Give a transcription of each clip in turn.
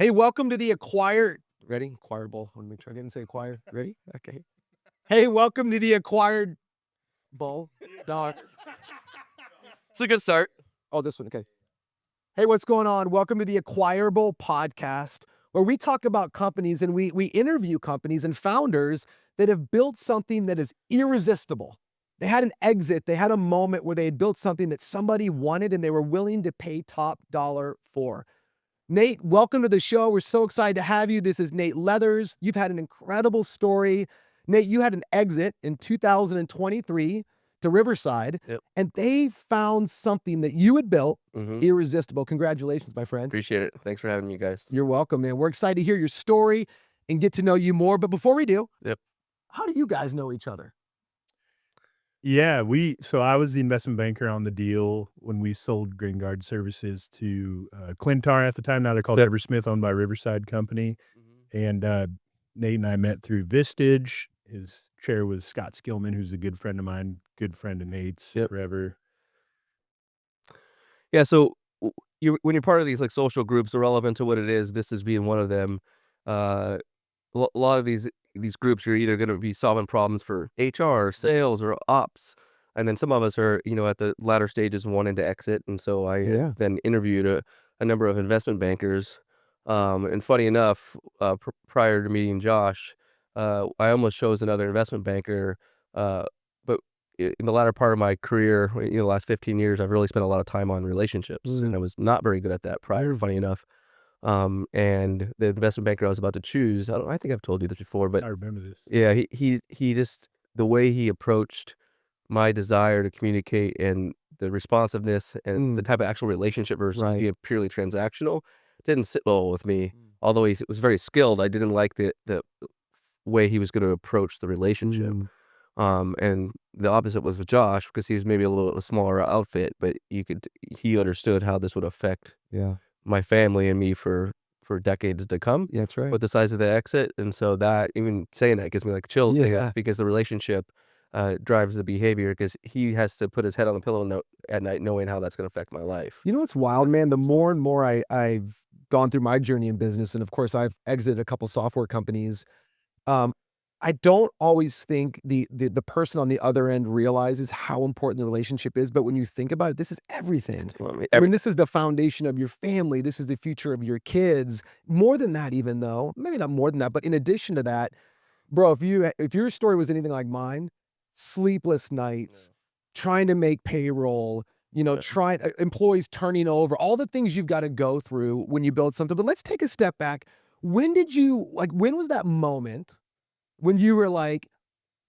Hey, welcome to the Acquired. Ready? Acquirable. I want to make sure I didn't say acquire. Ready? Okay. Hey, welcome to the Acquired Bull Dog. It's a good start. Oh, this one. Okay. Hey, what's going on? Welcome to the Acquirable podcast, where we talk about companies and we interview companies and founders that have built something that is irresistible. They had an exit. They had a moment where they had built something that somebody wanted and they were willing to pay top dollar for. Nate, welcome to the show. We're so excited to have you. This is Nate Leathers. You've had an incredible story. Nate, you had an exit in 2023 to Riverside, Yep. and they found something that you had built, Mm-hmm. irresistible. Congratulations, my friend. Appreciate it. Thanks for having me, guys. You're welcome, man. We're excited to hear your story and get to know you more. But before we do, Yep. how do you guys know each other? Yeah, so I was the investment banker on the deal when we sold Greenguard Services to Clintar at the time. Now they're called Yep. Eversmith, owned by Riverside Company. Mm-hmm. And Nate and I met through Vistage. His chair was Scott Skillman, who's a good friend of mine, good friend of Nate's Yep. forever. Yeah. So when you're part of these like social groups, irrelevant to what it is, this is being one of them. A lot of these groups, you're either going to be solving problems for HR, sales, or ops. And then some of us are, at the latter stages wanting to exit. And so I then interviewed a number of investment bankers. And funny enough, prior to meeting Josh, I almost chose another investment banker. But in the latter part of my career, the last 15 years, I've really spent a lot of time on relationships. And I was not very good at that prior, funny enough. And the investment banker I was about to choose, I think I've told you this before, but I remember this. yeah, he just, the way he approached my desire to communicate and the responsiveness and the type of actual relationship versus being purely transactional didn't sit well with me. Although he was very skilled, I didn't like the way he was going to approach the relationship. And the opposite was with Josh, because he was maybe a little smaller outfit, but he understood how this would affect my family and me for decades to come. Yeah, that's right. With the size of the exit. And so that, even saying that, gives me like chills, because the relationship drives the behavior, because he has to put his head on the pillow at night knowing how that's going to affect my life. You know what's wild, man? The more and more I've gone through my journey in business, and of course I've exited a couple software companies, I don't always think the person on the other end realizes how important the relationship is. But when you think about it, this is everything. I mean, this is the foundation of your family. This is the future of your kids. More than that, even though, maybe not more than that, but in addition to that, bro, if your story was anything like mine, sleepless nights, trying to make payroll, employees turning over, all the things you've got to go through when you build something. But let's take a step back. When was that moment when you were like,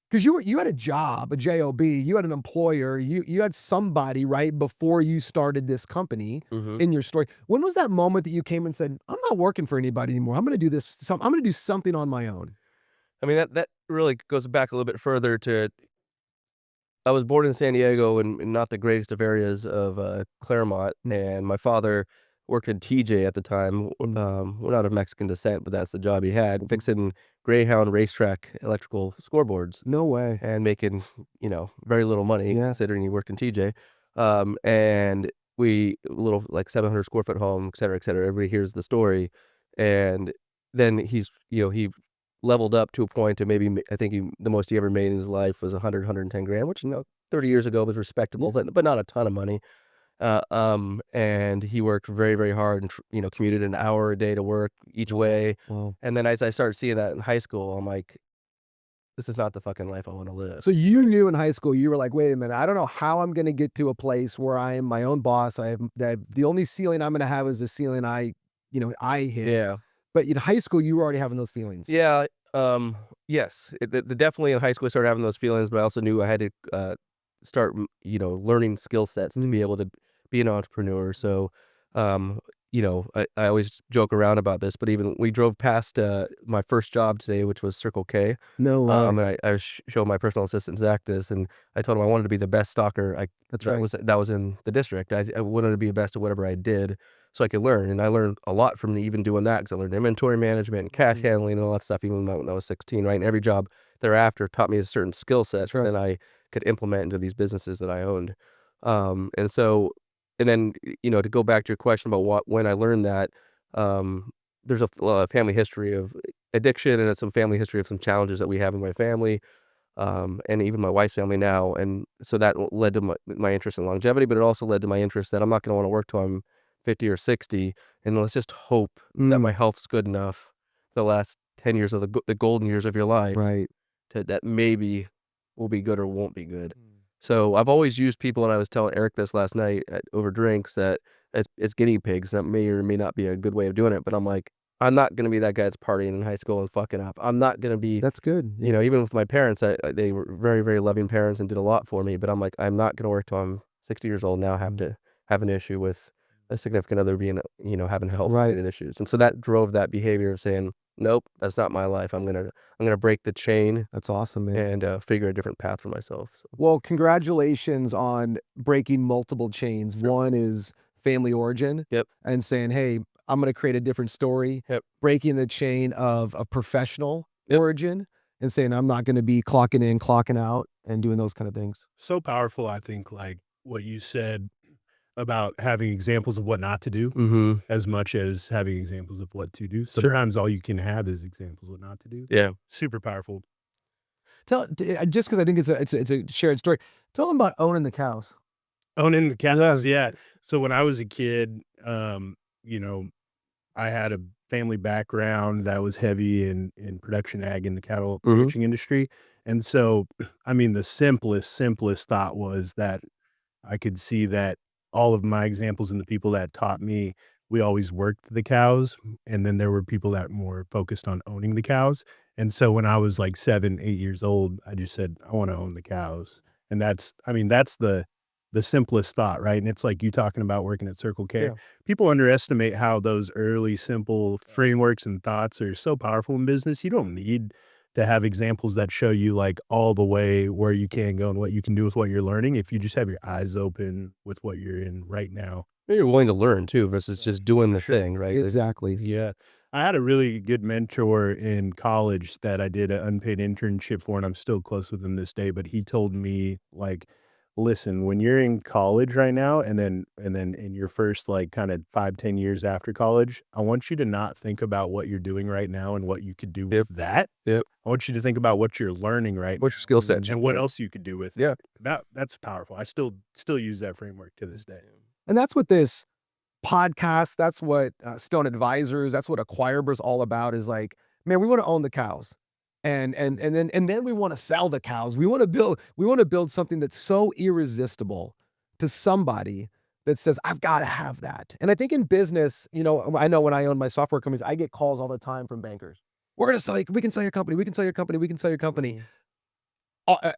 because you had a job, a job, you had an employer, you had somebody right before you started this company in your story. When was that moment that you came and said, I'm not working for anybody anymore. I'm going to do this. I'm going to do something on my own. I mean, that really goes back a little bit further to, I was born in San Diego and not the greatest of areas of Claremont, and my father worked at TJ at the time. We're not of Mexican descent, but that's the job he had, fixing Greyhound racetrack electrical scoreboards. No way. And making, very little money, considering he worked in TJ. And we, little like 700 square foot home, et cetera, et cetera. Everybody hears the story. And then he leveled up to a point to maybe, I think the most he ever made in his life was 110 grand, which, 30 years ago was respectable, but not a ton of money. And he worked very, very hard and, commuted an hour a day to work each way. Wow. And then as I started seeing that in high school, I'm like, this is not the fucking life I want to live. So you knew in high school, you were like, wait a minute, I don't know how I'm going to get to a place where I am my own boss. The only ceiling I'm going to have is the ceiling I hit. Yeah. But in high school, you were already having those feelings. Yeah. Yes. Definitely in high school, I started having those feelings, but I also knew I had to start, learning skill sets to be able to be an entrepreneur. So, I always joke around about this, but even we drove past my first job today, which was Circle K. No way. And I showed my personal assistant Zach this, and I told him I wanted to be the best stalker. That was in the district. I wanted to be the best at whatever I did, so I could learn. And I learned a lot from even doing that, because I learned inventory management and cash handling and all that stuff, even when I was 16. Right, and every job thereafter taught me a certain skill set that I could implement into these businesses that I owned. And then, to go back to your question about when I learned that, there's a family history of addiction and some family history of some challenges that we have in my family, and even my wife's family now. And so that led to my interest in longevity, but it also led to my interest that I'm not going to want to work till I'm 50 or 60. And let's just hope that my health's good enough the last 10 years of the golden years of your life Right. that maybe will be good or won't be good. So I've always used people, and I was telling Eric this last night over drinks, that it's guinea pigs. That may or may not be a good way of doing it, but I'm like, I'm not going to be that guy that's partying in high school and fucking up. I'm not going to be, That's good. you know, even with my parents, they were very, very loving parents and did a lot for me, but I'm like, I'm not going to work till I'm 60 years old now, have to have an issue with a significant other being, you know, having health Right. related issues. And so that drove that behavior of saying, nope, that's not my life. I'm going to break the chain That's awesome, man. and figure a different path for myself. So. Well, congratulations on breaking multiple chains. One is family origin. Yep. And saying, hey, I'm going to create a different story. Yep. Breaking the chain of a professional Yep. origin and saying, I'm not going to be clocking in, clocking out, and doing those kind of things. So powerful, I think, like what you said about having examples of what not to do Mm-hmm. as much as having examples of what to do. Sometimes all you can have is examples of what not to do. Yeah. Super powerful. Just because I think it's a shared story. Tell them about owning the cows. Owning the cows, yeah. So when I was a kid, you know, I had a family background that was heavy in production ag in the cattle Mhm. ranching industry. And so, I mean, the simplest thought was that I could see that all of my examples and the people that taught me, we always worked the cows. And then there were people that more focused on owning the cows. And so when I was like 7, 8 years old, I just said, I want to own the cows. And that's, I mean, that's the simplest thought, right? And it's like you talking about working at Circle K. Yeah. People underestimate how those early simple frameworks and thoughts are so powerful in business. You don't need to have examples that show you like all the way where you can go and what you can do with what you're learning if you just have your eyes open with what you're in right now. Maybe you're willing to learn too versus just doing the thing, right? Exactly. Yeah. I had a really good mentor in college that I did an unpaid internship for, and I'm still close with him this day, but he told me like, listen, when you're in college right now and then in your first like kind of 5, 10 years after college, I want you to not think about what you're doing right now and what you could do Yep. with that. Yep. I want you to think about what you're learning right What's your now skill set? and what else you could do with it. Yeah. That's powerful. I still use that framework to this day. And that's what this podcast, that's what Stone Advisors, that's what Acquirable's all about, is like, man, we want to own the cows. And then we want to sell the cows. We want to build something that's so irresistible to somebody that says, I've got to have that. And I think in business, you know, I know when I own my software companies, I get calls all the time from bankers. We're going to sell you, we can sell your company, we can sell your company, we can sell your company.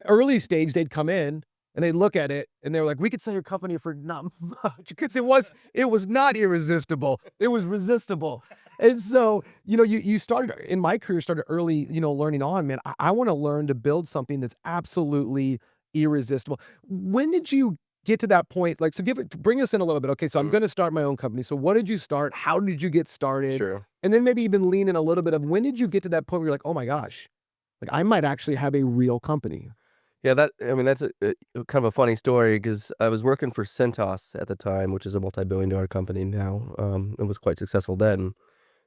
Early stage, they'd come in and they look at it and they're like, we could sell your company for not much, because it was not irresistible. It was resistible. And so, you know, you started in my career, started early, you know, learning on, man, I want to learn to build something that's absolutely irresistible. When did you get to that point? Like, so bring us in a little bit. Okay. So I'm going to start my own company. So what did you start? How did you get started? Sure. And then maybe even lean in a little bit of when did you get to that point where you're like, oh my gosh, like I might actually have a real company. Yeah, that's a kind of a funny story because I was working for Cintas at the time, which is a multi-billion-dollar company now. It was quite successful then.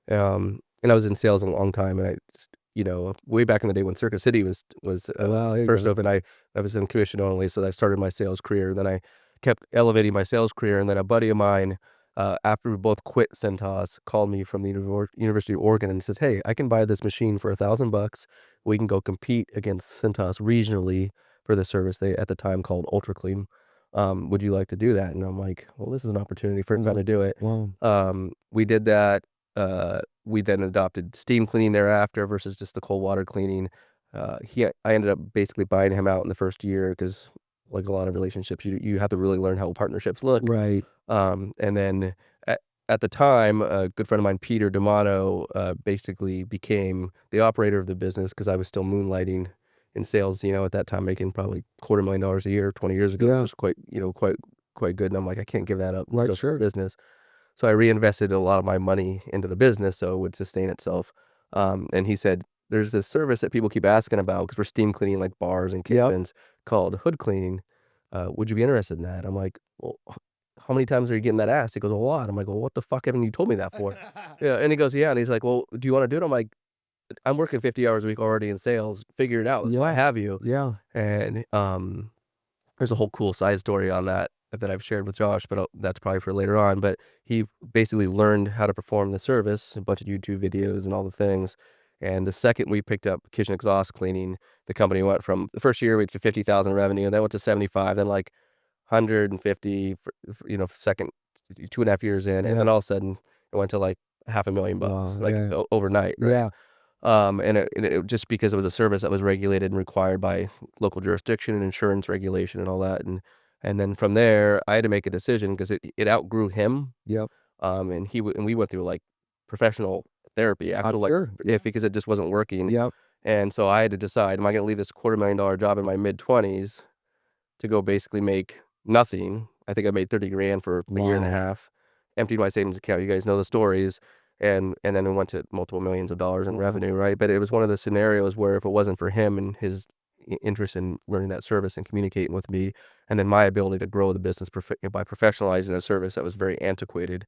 And I was in sales a long time, and you know, way back in the day when Circuit City was first open, I was in commission only, so I started my sales career. Then I kept elevating my sales career, and then a buddy of mine, after we both quit Cintas, called me from the University of Oregon and says, "Hey, I can buy this machine for $1,000. We can go compete against Cintas regionally for the service they at the time called Ultra Clean. Would you like to do that?" And I'm like, "Well, this is an opportunity for time to do it." Wow. We did that. We then adopted steam cleaning thereafter versus just the cold water cleaning. I ended up basically buying him out in the first year because, like a lot of relationships, you have to really learn how partnerships look. Right. And then at the time, a good friend of mine, Peter D'Amato, basically became the operator of the business because I was still moonlighting in sales. You know, at that time, making probably $250,000 a year 20 years ago. Yeah. It was quite good. And I'm like, I can't give that up. It's Right, still sure. business. So I reinvested a lot of my money into the business so it would sustain itself. And he said, there's this service that people keep asking about because we're steam cleaning like bars and Yep. kitchens called hood cleaning. Would you be interested in that? I'm like, well, how many times are you getting that asked? He goes, a lot. I'm like, well, what the fuck haven't you told me that for? Yeah. And he goes, yeah. And he's like, well, do you want to do it? I'm like, I'm working 50 hours a week already in sales. Figure it out. That's why I have you. Yeah. And there's a whole cool side story on that I've shared with Josh, but that's probably for later on. But he basically learned how to perform the service, a bunch of YouTube videos and all the things. And the second we picked up kitchen exhaust cleaning, the company went from the first year we had 50,000 revenue, and then went to 75, then like 150 for, second 2.5 years in, and then all of a sudden it went to like $500,000 like overnight, right? Yeah. And it just because it was a service that was regulated and required by local jurisdiction and insurance regulation and all that, and then from there I had to make a decision because it outgrew him. Yep. And we went through like professional therapy after because it just wasn't working. Yep. And so I had to decide, am I going to leave this $250,000 job in my mid-20s to go basically make nothing? I think I made 30 grand for a year and a half, emptied my savings account. You guys know the stories. And then it went to multiple millions of dollars in revenue, right? But it was one of the scenarios where if it wasn't for him and his interest in learning that service and communicating with me, and then my ability to grow the business by professionalizing a service that was very antiquated,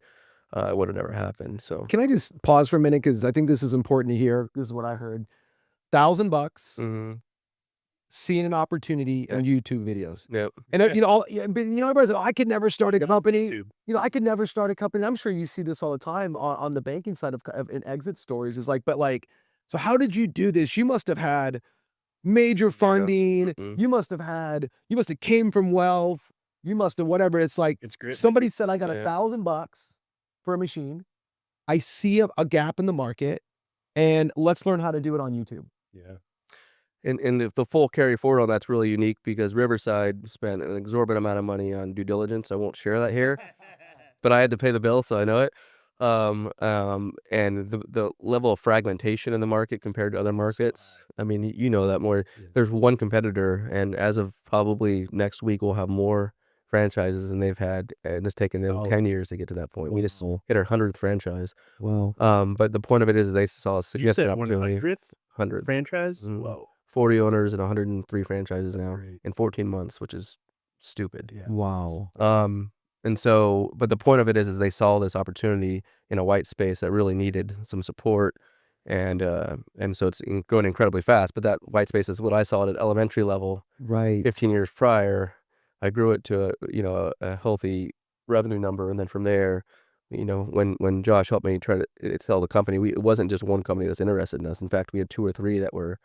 it would have never happened. So Can I just pause for a minute? Because I think this is important to hear. This is what I heard. $1,000, seeing an opportunity on YouTube videos. Yep. And everybody's like, I could never start a company. I could never start a company. I'm sure you see this all the time on the banking side of in exit stories. Is like, so how did you do this? You must have had major funding. You must have came from wealth. You must have whatever. It's like somebody said, I got $1,000 for a machine. I see a gap in the market, and let's learn how to do it on YouTube. Yeah. And the full carry forward on that's really unique because Riverside spent an exorbitant amount of money on due diligence. I won't share that here, but I had to pay the bill, so I know it. And the level of fragmentation in the market compared to other markets, I mean, you know that more. There's one competitor, and as of probably next week, we'll have more franchises than they've had, and it's taken them 10 years to get to that point. We just hit our 100th franchise. Wow. But the point of it is they saw a significant opportunity. 100th franchise? Whoa. 40 owners and 103 franchises now in 14 months, which is stupid. Yeah. Wow. And so, but the point of it is they saw this opportunity in a white space that really needed some support, and so it's going incredibly fast. But that white space is what I saw at elementary level. Right. 15 years prior, I grew it to a healthy revenue number, and then from there, when Josh helped me try to sell the company, it wasn't just one company that's interested in us. In fact, we had 2 or 3 that were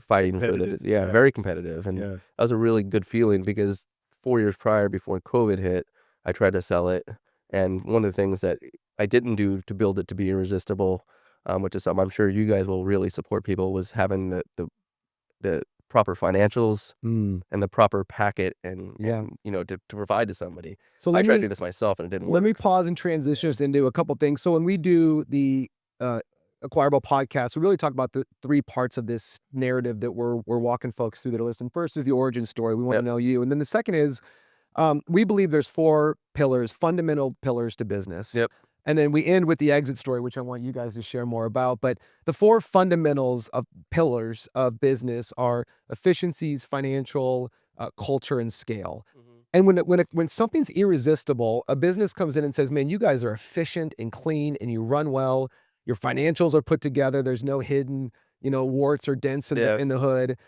fighting for very competitive, and that was a really good feeling because 4 years prior, before COVID hit, I tried to sell it, and one of the things that I didn't do to build it to be irresistible, which is something I'm sure you guys will really support people, was having the proper financials and the proper packet and to provide to somebody. So I tried to do this myself and it didn't work. Let me pause and transition us into a couple things. So when we do the Acquirable podcast, we really talk about the 3 parts of this narrative that we're walking folks through that are listening. First is the origin story. We want to know you. And then the second is we believe there's 4 pillars, fundamental pillars to business. Yep. And then we end with the exit story, which I want you guys to share more about. But the 4 fundamentals of pillars of business are efficiencies, financial, culture, and scale. And when something's irresistible, a business comes in and says, man, you guys are efficient and clean and you run well. Your financials are put together. There's no hidden, warts or dents in the hood.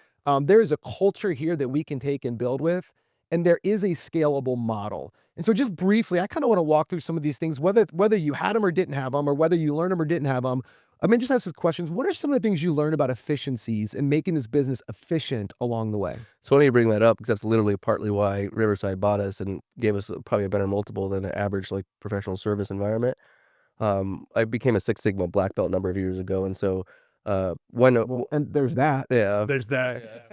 There is a culture here that we can take and build with. And there is a scalable model. And so just briefly, I kind of want to walk through some of these things, whether you had them or didn't have them, or whether you learned them or didn't have them. I mean, just ask these questions. What are some of the things you learned about efficiencies and making this business efficient along the way? It's funny you bring that up because that's literally partly why Riverside bought us and gave us probably a better multiple than an average professional service environment. I became a Six Sigma black belt a number of years ago, and so and there's that. Yeah, there's that.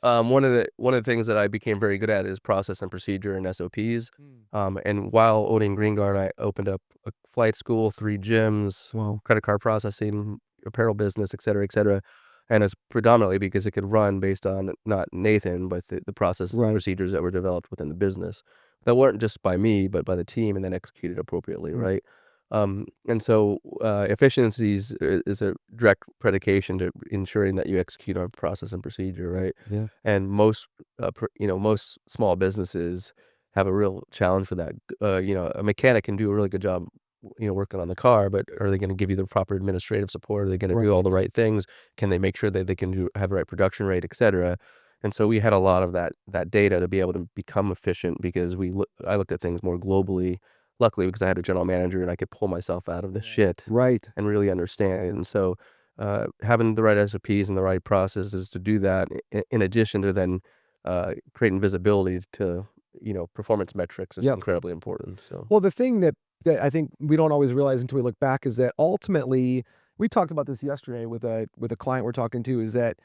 One of the things that I became very good at is process and procedure and SOPs. And while owning Greenguard, I opened up a flight school, 3 gyms, credit card processing, apparel business, et cetera, et cetera. And it's predominantly because it could run based on not Nathan, but the processes and procedures that were developed within the business that weren't just by me, but by the team, and then executed appropriately, right? And so efficiencies is a direct predication to ensuring that you execute on process and procedure, right? Yeah. And most small businesses have a real challenge for that. You know, a mechanic can do a really good job, you know, working on the car, but are they going to give you the proper administrative support? Are they going to do all the right things? Can they make sure that they can have the right production rate, et cetera? And so we had a lot of that data to be able to become efficient because I looked at things more globally. Luckily, because I had a general manager and I could pull myself out of this shit Right. and really understand. And so having the right SOPs and the right processes to do that, in addition to then creating visibility to, you know, performance metrics is Yep. incredibly important. So Well, the thing that I think we don't always realize until we look back is that ultimately, we talked about this yesterday with a client we're talking to, is that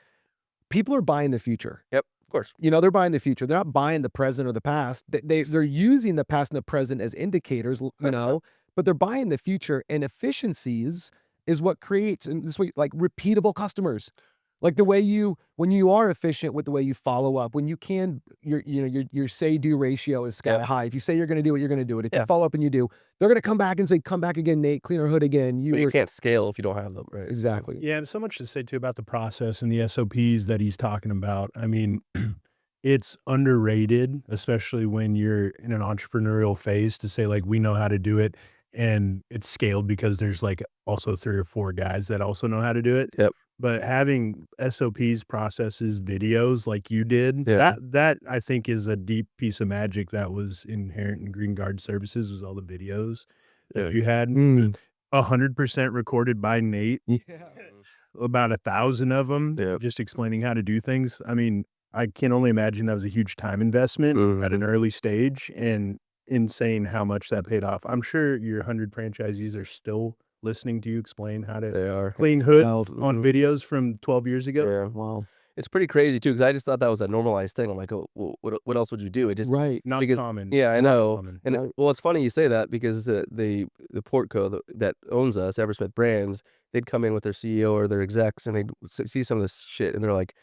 people are buying the future. yep, of course. You know, they're buying the future. They're not buying the present or the past. They're using the past and the present as indicators, you know, but they're buying the future, and efficiencies is what creates, and this way, like, repeatable customers. Like the way when you are efficient with the way you follow up, when you can, your say-do ratio is sky Yep. high. If you say you're going to do it, you're going to do it. If you Yeah. follow up and you do, they're going to come back and say, "Come back again, Nate. Clean our hood again." But you can't scale if you don't have them, right? Exactly. Yeah, and so much to say too about the process and the SOPs that he's talking about. I mean, it's underrated, especially when you're in an entrepreneurial phase, to say like we know how to do it, and it's scaled because there's like also 3 or 4 guys that also know how to do it. Yep. But having SOPs, processes, videos like you did, Yeah. that I think is a deep piece of magic that was inherent in Greenguard Services, was all the videos that Yeah. you had. Mm. 100% recorded by Nate. Yeah. About 1,000 of them, Yep. just explaining how to do things. I mean, I can only imagine that was a huge time investment at an early stage, and insane how much that paid off. I'm sure your 100 franchisees are still listening to you explain how to They are. clean hoods wild. on videos from 12 years ago. Yeah. Wow. It's pretty crazy too, because I just thought that was a normalized thing. I'm like, oh, well, what else would you do? It just Right. Not because common. yeah, I Not know. common. And well, it's funny you say that because the Portco that owns us, Eversmith Brands, they'd come in with their CEO or their execs, and they'd see some of this shit, and they're like,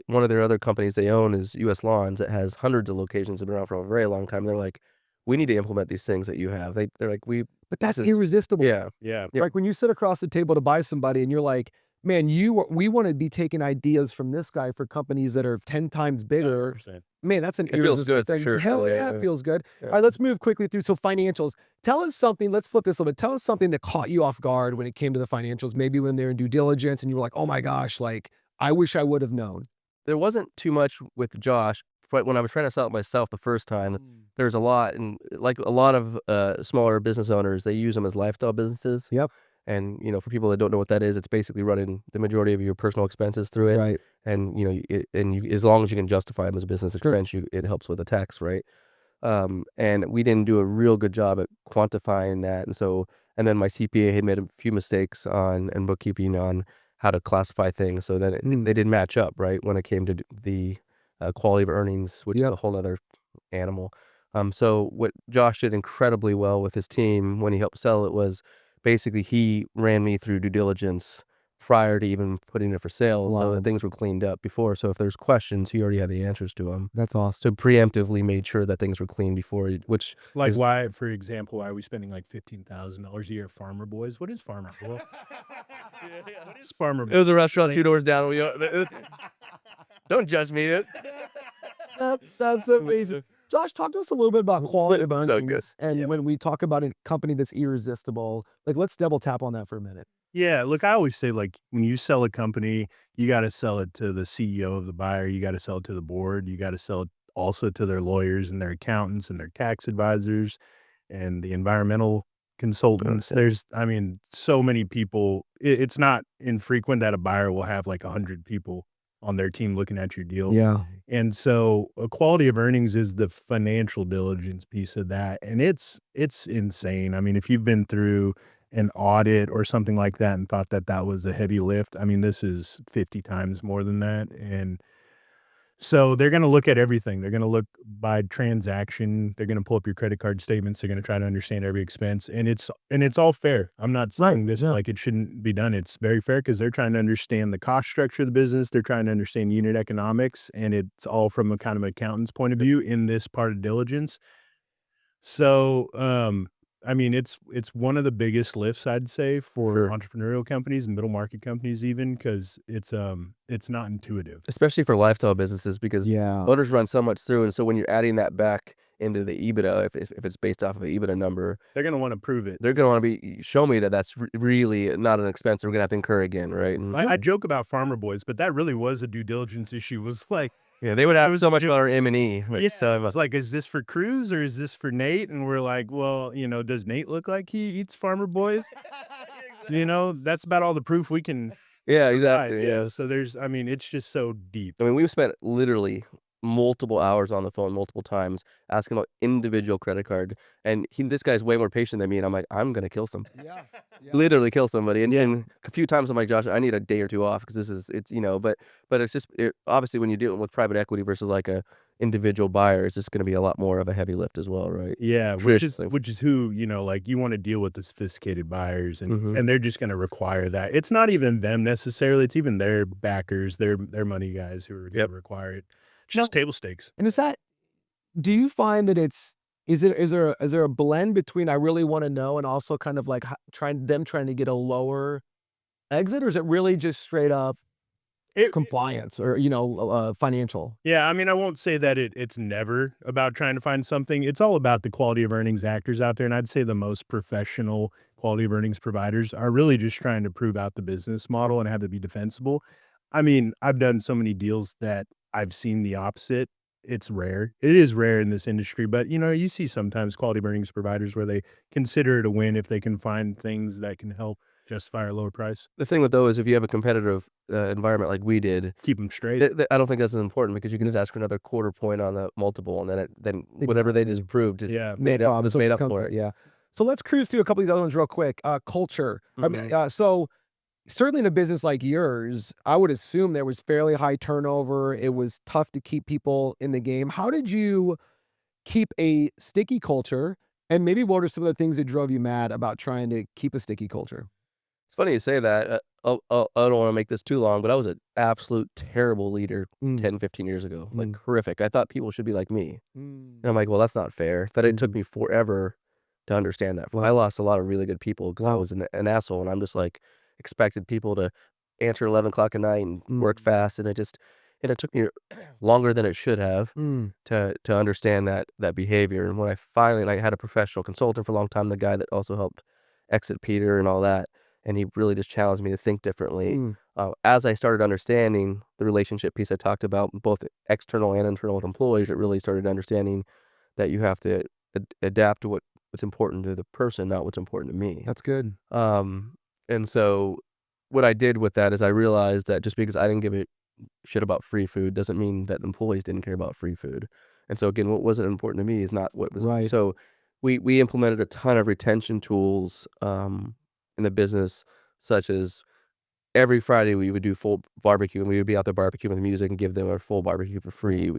one of their other companies they own is U.S. Lawns that has hundreds of locations, have been around for a very long time. They're like, we need to implement these things that you have. They're like, But that's this is- irresistible. yeah, Yeah. Yep. Like when you sit across the table to buy somebody and you're like, man, we want to be taking ideas from this guy for companies that are 10 times bigger. 100%. Man, that's an It feels irresistible good for thing. sure. Hell Yeah, yeah, yeah. it feels good. Yeah. All right, let's move quickly through. So financials. Tell us something. Let's flip this a little bit. Tell us something that caught you off guard when it came to the financials. Maybe when they're in due diligence and you were like, oh my gosh, like I wish I would have known. There wasn't too much with Josh, but when I was trying to sell it myself the first time, there's a lot, and like a lot of smaller business owners, they use them as lifestyle businesses. Yep. And you know, for people that don't know what that is, it's basically running the majority of your personal expenses through it. Right. And you know, as long as you can justify them as a business Sure. expense, it helps with the tax, right? And we didn't do a real good job at quantifying that, and then my CPA had made a few mistakes and bookkeeping on how to classify things, so that they didn't match up right when it came to the quality of earnings, which is Yep. a whole other animal. So what Josh did incredibly well with his team when he helped sell it was basically he ran me through due diligence prior to even putting it for sale, so Wow. that things were cleaned up before. So if there's questions, he already had the answers to them. That's awesome. So preemptively made sure that things were clean before, which Like is- why, for example, why are we spending like $15,000 a year at Farmer Boys? What is Farmer Boy? What is Farmer it Boy? was a restaurant 2 doors down. Don't judge me. That's amazing. Josh, talk to us a little bit about quality of So good. earnings. And when we talk about a company that's irresistible, like let's double tap on that for a minute. Yeah, look, I always say, like, when you sell a company, you got to sell it to the CEO of the buyer. You got to sell it to the board. You got to sell it also to their lawyers and their accountants and their tax advisors and the environmental consultants. There's, I mean, so many people. It's not infrequent that a buyer will have like 100 people on their team looking at your deal. Yeah. And so a quality of earnings is the financial diligence piece of that. And it's insane. I mean, if you've been through an audit or something like that and thought that that was a heavy lift, I mean, this is 50 times more than that. And so they're going to look at everything. They're going to look by transaction. They're going to pull up your credit card statements. They're going to try to understand every expense. And it's all fair. I'm not saying this like it shouldn't be done. It's very fair because they're trying to understand the cost structure of the business. They're trying to understand unit economics. And it's all from a kind of accountant's point of view in this part of diligence. So, I mean, it's one of the biggest lifts, I'd say, for entrepreneurial companies and middle market companies, even because it's not intuitive. Especially for lifestyle businesses, because Yeah. owners run so much through, and so when you're adding that back into the EBITDA if it's based off of an EBITDA number. They're gonna want to prove it. They're gonna want to show me that that's really not an expense we're gonna have to incur again, right? And I joke about farmer boys, but that really was a due diligence issue. Was like, yeah, they would have so much about our M&E. yeah, it was like, is this for Cruz or is this for Nate? And we're like, well, does Nate look like he eats farmer boys? So, that's about all the proof we can. Yeah, provide. exactly. Yeah. Yeah. So it's just so deep. I mean, we've spent literally multiple hours on the phone multiple times asking about individual credit card, and this guy's way more patient than me, and I'm like, I'm gonna kill some, Yeah. literally kill somebody. And a few times I'm like, Josh, I need a day or two off because it's but it's just obviously when you're dealing with private equity versus like a individual buyer, it's just gonna be a lot more of a heavy lift as well, right? Yeah, which is Traditionally. who, like you want to deal with the sophisticated buyers and Mhm. and they're just going to require that. It's not even them necessarily, it's even their backers, their money guys who are going to require it. It's just table stakes. And do you find that is there a blend between I really want to know and also kind of like trying to get a lower exit, or is it really just straight up compliance or financial? Yeah, I mean, I won't say that it's never about trying to find something. It's all about the quality of earnings actors out there, and I'd say the most professional quality of earnings providers are really just trying to prove out the business model and have it be defensible. I mean, I've done so many deals that I've seen the opposite. It's rare. It is rare in this industry, but you see sometimes quality of earnings providers where they consider it a win if they can find things that can help justify a lower price. The thing with those, if you have a competitive environment like we did, Keep them straight. I don't think that's important because you can just ask for another quarter point on the multiple, and then whatever they just proved is Yeah. made up for it. Yeah. So let's cruise through a couple of these other ones real quick. Culture. I mean, so certainly in a business like yours, I would assume there was fairly high turnover. It was tough to keep people in the game. How did you keep a sticky culture? And maybe what are some of the things that drove you mad about trying to keep a sticky culture? It's funny you say that. I don't want to make this too long, but I was an absolute terrible leader 10, 15 years ago. Like horrific. I thought people should be like me. And I'm like, well, that's not fair. That it took me forever to understand that. I lost a lot of really good people because I was an asshole, and I'm just like expected people to answer 11 o'clock at night and work fast, and it took me longer than it should have to understand that behavior. And when I finally, and I had a professional consultant for a long time, the guy that also helped exit Peter and all that, and he really just challenged me to think differently. As I started understanding the relationship piece I talked about, both external and internal with employees, it really started understanding that you have to adapt to what's important to the person, not what's important to me. That's good. And so what I did with that is I realized that just because I didn't give a shit about free food doesn't mean that employees didn't care about free food. And so again, what wasn't important to me is not what was Right. So we implemented a ton of retention tools in the business, such as every Friday we would do full barbecue, and we would be out there barbecuing with music and give them a full barbecue for free.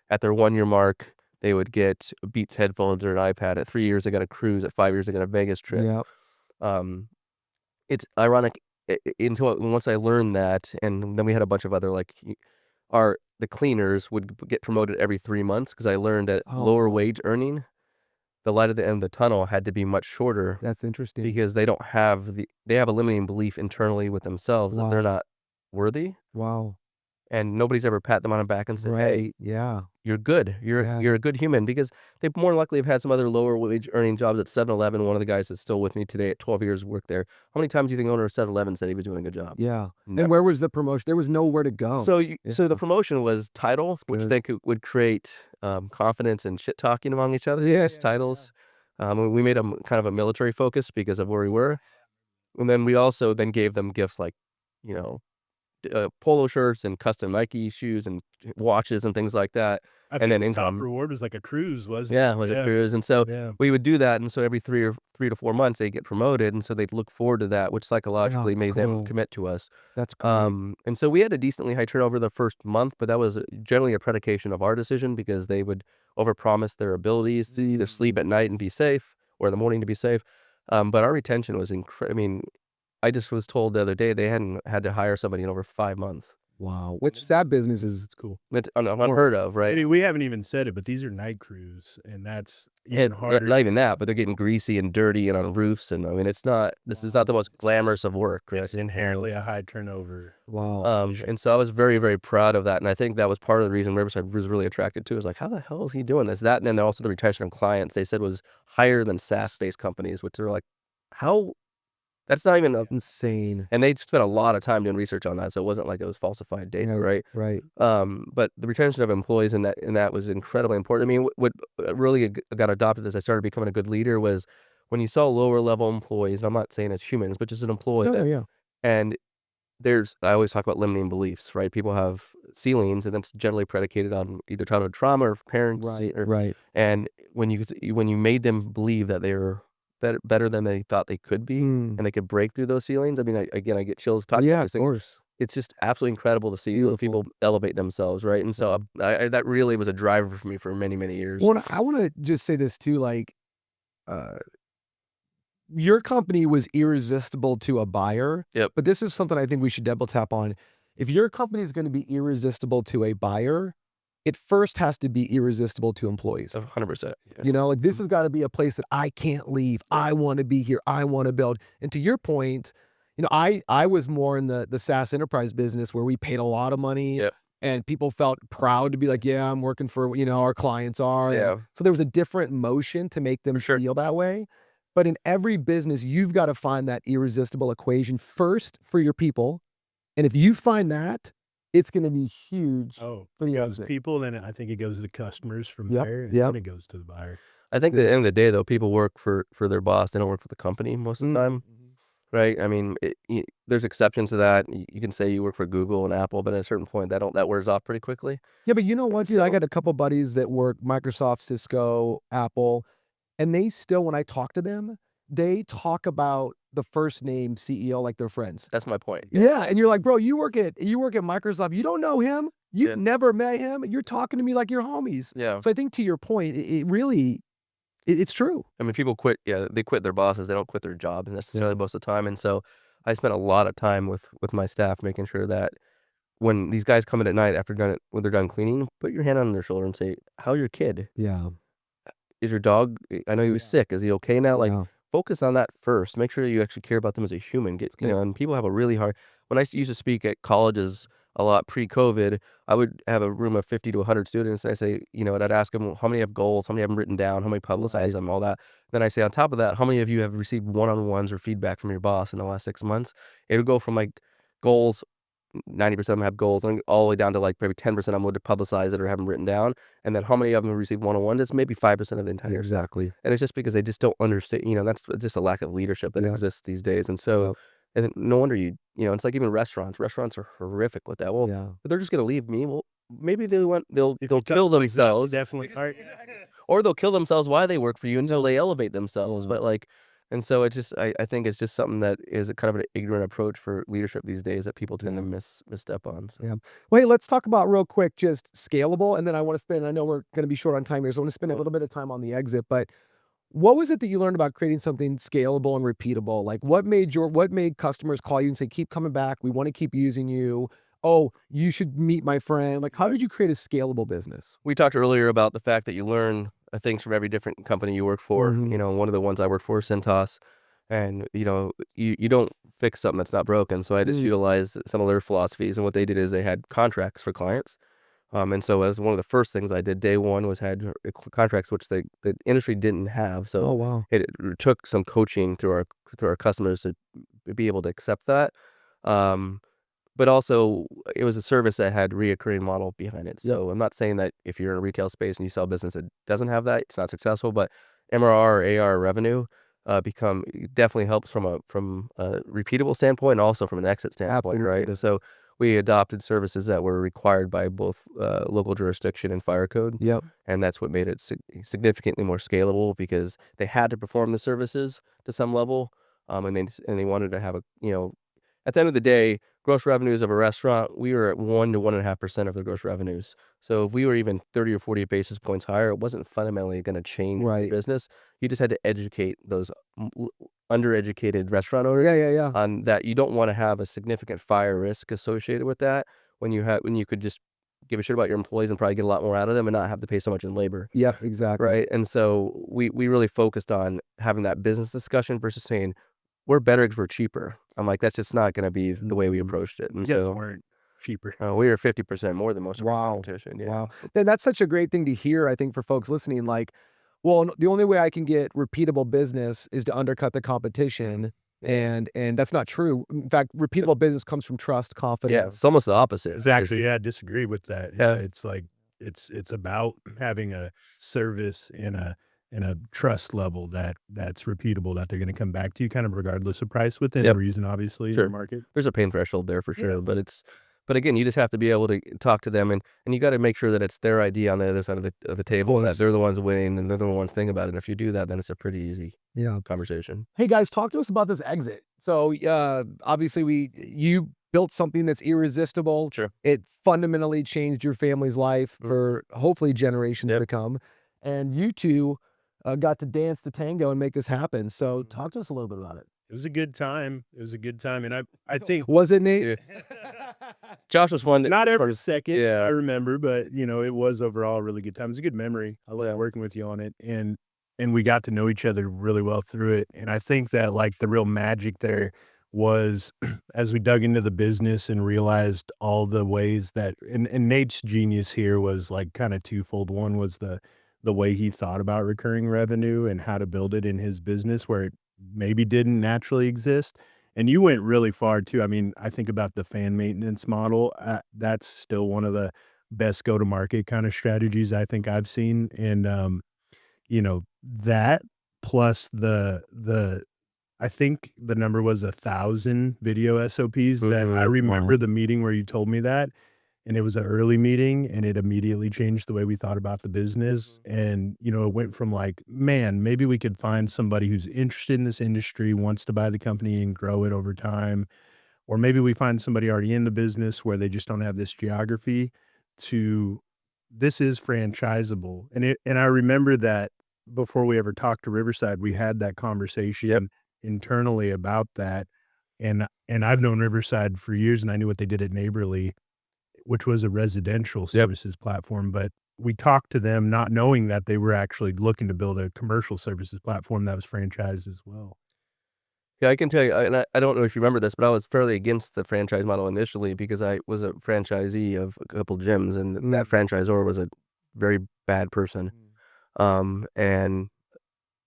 At their 1 year mark, they would get Beats headphones or an iPad. At 3 years, they got a cruise. At 5 years, they got a Vegas trip. Yeah. It's ironic until once I learned that, and then we had a bunch of other the cleaners would get promoted every 3 months because I learned that lower wage earning, the light at the end of the tunnel had to be much shorter That's interesting. because they have a limiting belief internally with themselves that they're not worthy, Wow. and nobody's ever pat them on the back and said, Right. "Hey, Yeah. you're good. You're a good human," because they more likely have had some other lower wage earning jobs at 7-Eleven. One of the guys that's still with me today at 12 years worked there. How many times do you think owner of 7-Eleven said he was doing a good job? Yeah. Never. And where was the promotion? There was nowhere to go. So the promotion was titles, which good. they would create confidence and shit talking among each other. Yes. Titles. We made them kind of a military focus because of where we were, and then we also then gave them gifts like, you know, polo shirts and custom Nike shoes and watches and things like that. I And think then the top income. reward was like a cruise, wasn't Yeah, it? it was a cruise. And so Yeah. we would do that. And so every 3 to 4 months, they get promoted. And so they'd look forward to that, which psychologically that's made them cool. commit to us. That's great. And so we had a decently high turnover the first month, but that was generally a predication of our decision because they would overpromise their abilities to either sleep at night and be safe or in the morning to be safe. But our retention was incredible. I mean, I just was told the other day they hadn't had to hire somebody in over 5 months. Wow. Which that business is It's cool. It's unheard of, I right? mean, we haven't even said it, but these are night crews, and that's even And harder. not even that, but they're getting greasy and dirty and on roofs, and I mean, this is not the most glamorous of work, right? It's inherently a high turnover. wow. And so I was very, very proud of that, and I think that was part of the reason Riverside was really attracted to. Is like, how the hell is he doing this? That, and then also the retention of clients they said was higher than SaaS-based companies, which are like, how? That's not even Insane. and they spent a lot of time doing research on that, so it wasn't like it was falsified data, Yeah, right? right. But the retention of employees in that was incredibly important. I mean, what really got adopted as I started becoming a good leader was when you saw lower level employees. And I'm not saying as humans, but just an employee. No, yeah. And I always talk about limiting beliefs, right? People have ceilings, and that's generally predicated on either childhood trauma or parents, Right, or, right. and when you made them believe that they were better than they thought they could be, Mm. and they could break through those ceilings. I mean, I get chills talking Yeah, about of this thing. course. It's just absolutely incredible to see Beautiful. people elevate themselves, right? And so that really was a driver for me for many, many years. Well, I want to just say this too, like, uh, your company was irresistible to a buyer. Yep. But this is something I think we should double tap on. If your company is going to be irresistible to a buyer, it first has to be irresistible to employees. 100%. You know, like this has got to be a place that I can't leave. I want to be here. I want to build. And to your point, you know, I was more in the SaaS enterprise business where we paid a lot of money Yep. and people felt proud to be like, yeah, I'm working for, you know, our clients are. And Yeah. so there was a different motion to make them For sure. feel that way. But in every business, you've got to find that irresistible equation first for your people. And if you find that, it's going to be huge Oh, for the goes exit. people, then I think it goes to the customers from Yep, there, and yep. then it goes to the buyer. I think at the end of the day, though, people work for their boss. They don't work for the company most of the time, right? I mean, there's exceptions to that. You can say you work for Google and Apple, but at a certain point, that wears off pretty quickly. Yeah, but you know what, dude? I So- got a couple buddies that work Microsoft, Cisco, Apple, and they still, when I talk to them, they talk about the first name CEO like they're friends. That's my point. Yeah, and you're like, bro, you work at Microsoft. You don't know him. You've Yeah. never met him. You're talking to me like you're homies. Yeah. So I think to your point, it really, it's true. I mean, people quit. Yeah, they quit their bosses. They don't quit their jobs necessarily most of the time. And so I spent a lot of time with my staff making sure that when these guys come in at night when they're done cleaning, put your hand on their shoulder and say, "How's your kid? Yeah. Is your dog? I know he was sick. Is he okay now?" Like, Yeah. focus on that first. Make sure you actually care about them as a human. And people have a really hard. When I used to speak at colleges a lot pre-COVID, I would have a room of 50 to 100 students, and I say, and I'd ask them how many have goals, how many have them written down, how many publicize them, all that. Then I say on top of that, how many of you have received one-on-ones or feedback from your boss in the last 6 months? It would go from like goals. 90% of them have goals, and all the way down to like maybe 10% of them would publicize it or have them written down. And then how many of them have received one-on-ones? It's maybe 5% of the entire. Exactly. And it's just because they just don't understand, that's just a lack of leadership that Yeah. exists these days. And so, Yep. and then no wonder it's like even restaurants. Restaurants are horrific with that. Well, Yeah. but they're just going to leave me. Well, maybe they'll If kill you tell them like that, themselves, definitely. All right. or they'll kill themselves while they work for you until they elevate themselves. Yeah. But like, and so it's just, I think it's just something that is a kind of an ignorant approach for leadership these days that people tend to misstep on. So. Yeah. Well, hey, let's talk about real quick, just scalable. And then I want to spend, I know we're going to be short on time here, so I want to spend a little bit of time on the exit. But what was it that you learned about creating something scalable and repeatable? Like what made customers call you and say, keep coming back. We want to keep using you. Oh, you should meet my friend. Like, how did you create a scalable business? We talked earlier about the fact that you learn things from every different company you work for. Mhm. One of the ones I worked for, Cintas, and you don't fix something that's not broken. So I just utilized some of their philosophies, and what they did is they had contracts for clients. And so as one of the first things I did day one was had contracts which the industry didn't have. So Oh, wow. it took some coaching through our customers to be able to accept that. But also it was a service that had reoccurring model behind it. So I'm not saying that if you're in a retail space and you sell a business that doesn't have that, it's not successful, but MRR or AR revenue definitely helps from a repeatable standpoint and also from an exit standpoint, Absolutely. right? And so we adopted services that were required by both local jurisdiction and fire code. Yep. And that's what made it significantly more scalable because they had to perform the services to some level. And they wanted to have at the end of the day, gross revenues of a restaurant, we were at 1 to 1.5% of their gross revenues. So if we were even 30 or 40 basis points higher, it wasn't fundamentally going to change the business. You just had to educate those undereducated restaurant owners Yeah. on that you don't want to have a significant fire risk associated with that, when you could just give a shit about your employees and probably get a lot more out of them and not have to pay so much in labor. Yeah, exactly. Right. And so we really focused on having that business discussion versus saying we're better because we're cheaper. I'm like, that's just not going to be the way we approached it. And You guys so weren't cheaper. we were 50% more than most of our Wow. competition. Yeah. Wow. Then that's such a great thing to hear, I think, for folks listening. Like, well, the only way I can get repeatable business is to undercut the competition. And that's not true. In fact, repeatable business comes from trust, Yeah. confidence. It's almost the opposite. It's actually, yeah, I disagree with that. Yeah. It's like it's about having a service and a trust level that's repeatable, that they're going to come back to you kind of regardless of price within Yep. reason, obviously, in Sure. the market. There's a pain threshold there for Yeah. sure, but again, you just have to be able to talk to them and you got to make sure that it's their idea on the other side of the table and that they're the ones winning and they're the ones thinking about it. And if you do that, then it's a pretty easy conversation. Hey guys, talk to us about this exit. So obviously you built something that's irresistible. Sure. It fundamentally changed your family's life for hopefully generations to come. And you two got to dance the tango and make this happen. So talk to us a little bit about it. It was a good time. It was a good time. And I think Was it, Nate? Josh was one. not every second, Yeah. I remember, but it was overall a really good time. It was a good memory. I love working with you on it. And we got to know each other really well through it. And I think that like the real magic there was as we dug into the business and realized all the ways that and Nate's genius here was like kind of twofold. One was the way he thought about recurring revenue and how to build it in his business where it maybe didn't naturally exist. And you went really far too. I mean, I think about the fan maintenance model. That's still one of the best go-to-market kind of strategies I think I've seen. And that plus I think the number was 1,000 video SOPs that I remember the meeting where you told me that. And it was an early meeting and it immediately changed the way we thought about the business. And, it went from like, man, maybe we could find somebody who's interested in this industry, wants to buy the company and grow it over time. Or maybe we find somebody already in the business where they just don't have this geography to this is franchisable. And I remember that before we ever talked to Riverside, we had that conversation internally about that. And I've known Riverside for years and I knew what they did at Neighborly, which was a residential services platform, but we talked to them not knowing that they were actually looking to build a commercial services platform that was franchised as well. Yeah, I can tell you, and I don't know if you remember this, but I was fairly against the franchise model initially because I was a franchisee of a couple gyms, and that franchisor was a very bad person, and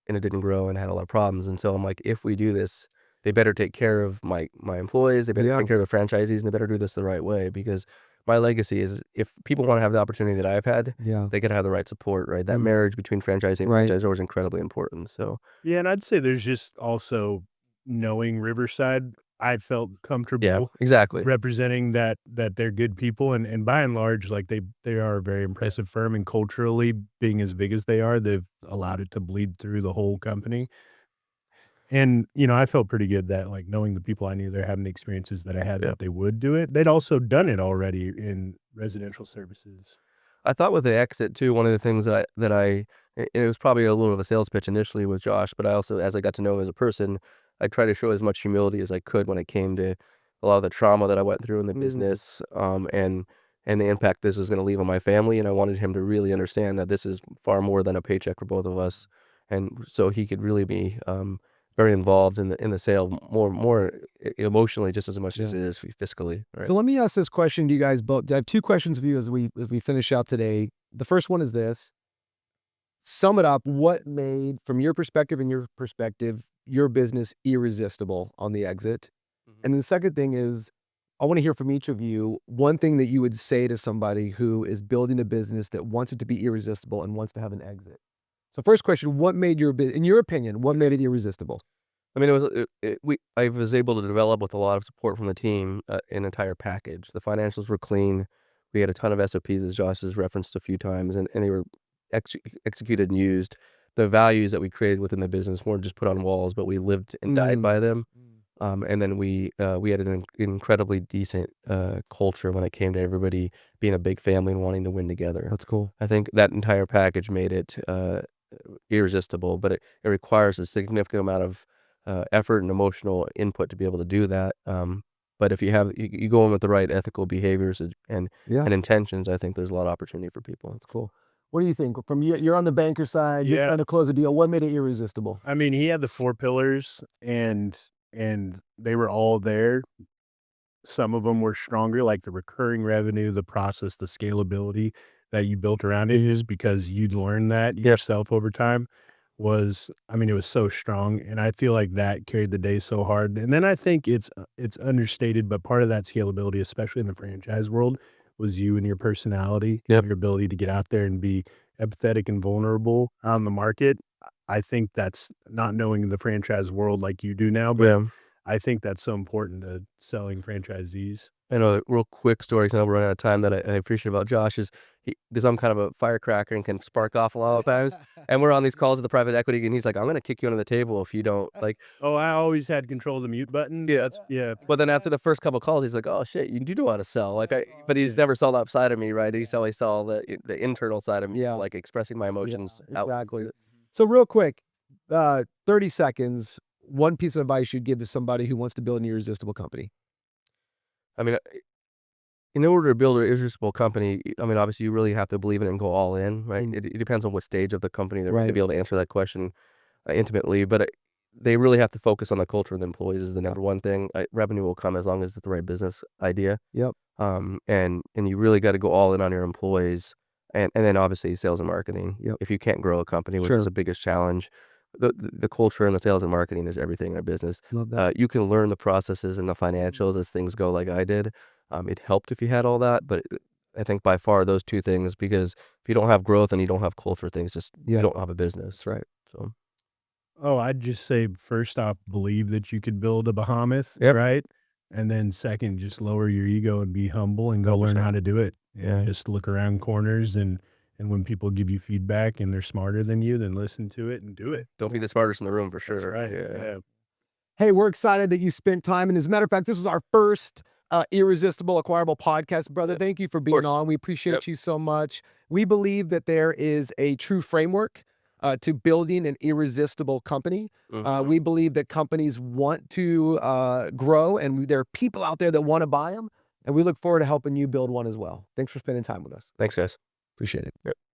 it didn't grow and had a lot of problems. And so I'm like, if we do this, they better take care of my employees, they better take care of the franchisees, and they better do this the right way because my legacy is if people want to have the opportunity that I've had, they gotta have the right support, right? That marriage between franchising and franchisor is incredibly important. So yeah, and I'd say there's just also knowing Riverside, I felt comfortable exactly representing that they're good people and by and large, like they are a very impressive firm and culturally being as big as they are, they've allowed it to bleed through the whole company. And, I felt pretty good that like knowing the people I knew, they're having the experiences that I had that they would do it. They'd also done it already in residential services. I thought with the exit too, one of the things that it was probably a little of a sales pitch initially with Josh, but I also, as I got to know him as a person, I tried to show as much humility as I could when it came to a lot of the trauma that I went through in the business, and the impact this is going to leave on my family. And I wanted him to really understand that this is far more than a paycheck for both of us, and so he could really be very involved in the sale more emotionally just as much as it is fiscally. Right? So let me ask this question to you guys both. I have two questions for you as we finish out today. The first one is this. Sum it up. What made, from your perspective and your perspective, your business irresistible on the exit? And the second thing is, I want to hear from each of you one thing that you would say to somebody who is building a business that wants it to be irresistible and wants to have an exit. So first question, what made your business, in your opinion, what made it irresistible? I mean, I was able to develop with a lot of support from the team an entire package. The financials were clean. We had a ton of SOPs, as Josh has referenced a few times, and they were executed and used. The values that we created within the business weren't just put on walls, but we lived and died by them. And then we had an incredibly decent culture when it came to everybody being a big family and wanting to win together. That's cool. I think that entire package made it irresistible, but it requires a significant amount of effort and emotional input to be able to do that. But if you go in with the right ethical behaviors and Yeah, intentions, I think there's a lot of opportunity for people. that's cool. What do you think? From you're on the banker side, you're Yeah. trying to close a deal. What made it irresistible? I mean, he had the 4 pillars and they were all there. Some of them were stronger, like the recurring revenue, the process, the scalability that you built around it is because you'd learned that yourself over time was, I mean, it was so strong. And I feel like that carried the day so hard. And then I think it's understated, but part of that scalability, especially in the franchise world, was you and your personality, Yep. and your ability to get out there and be empathetic and vulnerable on the market. I think that's not knowing the franchise world like you do now, but Yeah. I think that's so important to selling franchisees. I know a real quick story, because I know we're running out of time, that I appreciate about Josh is because I'm kind of a firecracker and can spark off a lot of times. And we're on these calls with the private equity, and he's like, "I'm going to kick you under the table if you don't like." Oh, I always had control of the mute button. Yeah, Yeah. but then after the first couple calls, he's like, "Oh shit, you do know how to sell." But he's never saw that side of me, right? He's always saw the internal side of me, Yeah. like expressing my emotions out. Exactly. So real quick, 30 seconds, one piece of advice you'd give to somebody who wants to build an irresistible company. I mean, in order to build an irresistible company, I mean, obviously you really have to believe in it and go all in, right? It depends on what stage of the company they're to be able to answer that question intimately, but they really have to focus on the culture of the employees is the number one thing. Revenue will come as long as it's the right business idea. Yep. And you really got to go all in on your employees, and then obviously sales and marketing. Yep. If you can't grow a company, which Sure. is the biggest challenge, the culture and the sales and marketing is everything in a business. Love that. You can learn the processes and the financials as things go, like I did. It helped if you had all that, but I think by far those two things, because if you don't have growth and you don't have culture, things just you don't have a business. That's right. So Oh, I'd just say, first off, believe that you could build a behemoth, Yep. right? And then second, just lower your ego and be humble and go learn 100%. how to do it. And Yeah. just look around corners and when people give you feedback and they're smarter than you, then listen to it and do it. Don't be the smartest in the room for sure. That's right. Yeah. Yeah. Hey, we're excited that you spent time. And as a matter of fact, this was our first Irresistible Acquirable podcast, brother. Yep. Thank you for being course. on. We appreciate Yep. you so much. We believe that there is a true framework to building an irresistible company. Mhm. We believe that companies want to grow, and there are people out there that want to buy them. And we look forward to helping you build one as well. Thanks for spending time with us. Thanks, guys. Appreciate it. Yep.